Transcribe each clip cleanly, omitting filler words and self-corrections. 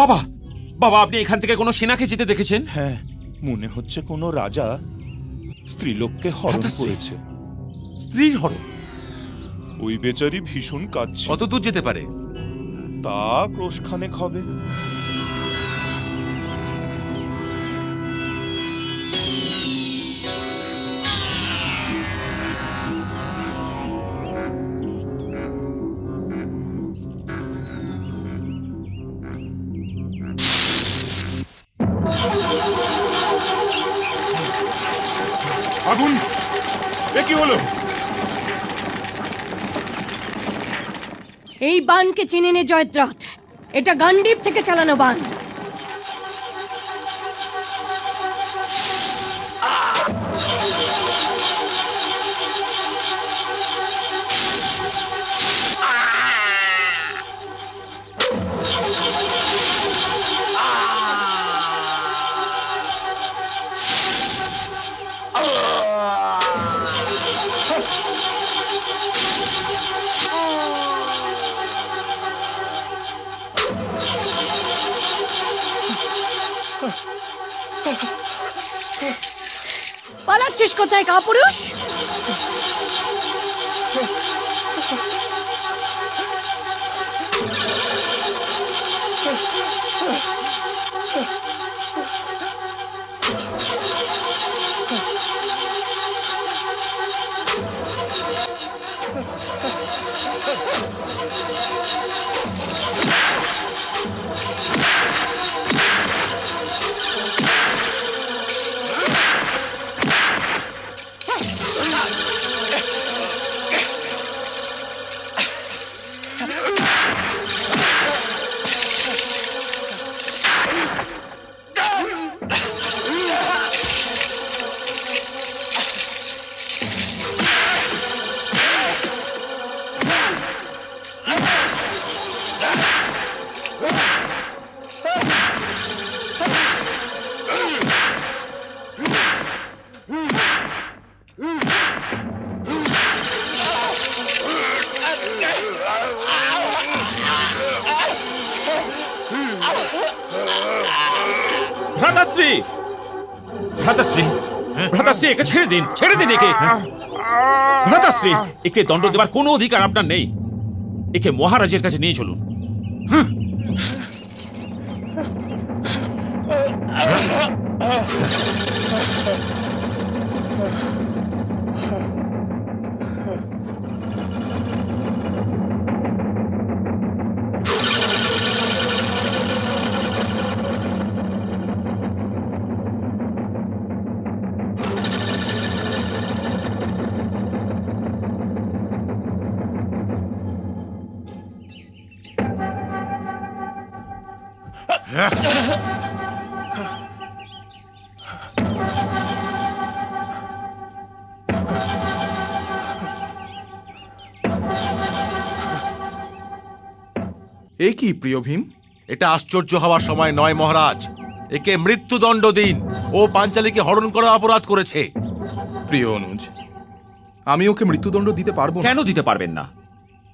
বাবা, বাবা, আপনি এখান থেকে কোনো সেনাকে যেতে দেখেছেন? হ্যাঁ, মনে হচ্ছে কোনো রাজা স্ত্রীলোককে হরণ করেছে। স্ত্রীর হরণ? ওই বেচারি ভীষণ কাঁদছে। কত দূর যেতে পারে? তা ক্রোশখানেক হবে। আগুন! এ কি হলো? এই বানকে চিনে নে জয়দ্রথ, এটা গান্ডীব থেকে চালানো বান। পালাচ্ছিস কোথায় কাপুরুষ? ভ্রাতাশ্রী, ভ্রাতাশ্রী, ভ্রাতাশ্রী, একে ছেড়ে দিন, ছেড়ে দিন একে। ভ্রাতাশ্রী, একে দণ্ড দেওয়ার কোনো অধিকার আপনার নেই। একে মহারাজের কাছে নিয়ে চলুন। এ কি প্রিয় ভীম? এটা আশ্চর্য হওয়ার সময় নয় মহারাজ। একে মৃত্যুদণ্ড দিন। ও পাঞ্চালীকে হরণ করা অপরাধ করেছে। প্রিয় অনুজ, আমি ওকে মৃত্যুদণ্ড দিতে পারবো না। কেন দিতে পারবেন না?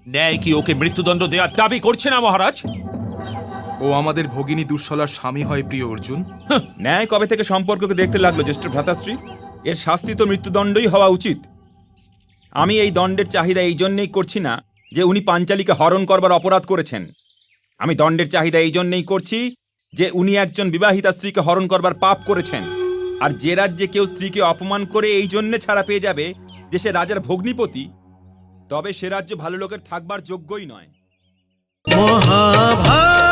ন্যায় কি ওকে মৃত্যুদণ্ড দেওয়ার দাবি করছে না মহারাজ? ও আমাদের ভগিনী দুঃশলার স্বামী হয় প্রিয় অর্জুন। ন্যায় কবে থেকে সম্পর্ককে দেখতে লাগলো জ্যেষ্ঠ ভ্রাতাশ্রী? এর শাস্তি তো মৃত্যুদণ্ডই হওয়া উচিত। আমি এই দণ্ডের চাহিদা এই জন্যেই করছি না যে উনি পাঞ্চালীকে হরণ করবার অপরাধ করেছেন। আমি দণ্ডের চাহিদা এই জন্যেই করছি যে উনি একজন বিবাহিতা স্ত্রীকে হরণ করবার পাপ করেছেন। আর যে রাজ্যে কেউ স্ত্রীকে অপমান করে এই জন্যে ছাড়া পেয়ে যাবে যে সে রাজার ভগ্নিপতি, তবে সে রাজ্য ভালো লোকের থাকবার যোগ্যই নয়। মহাভারত।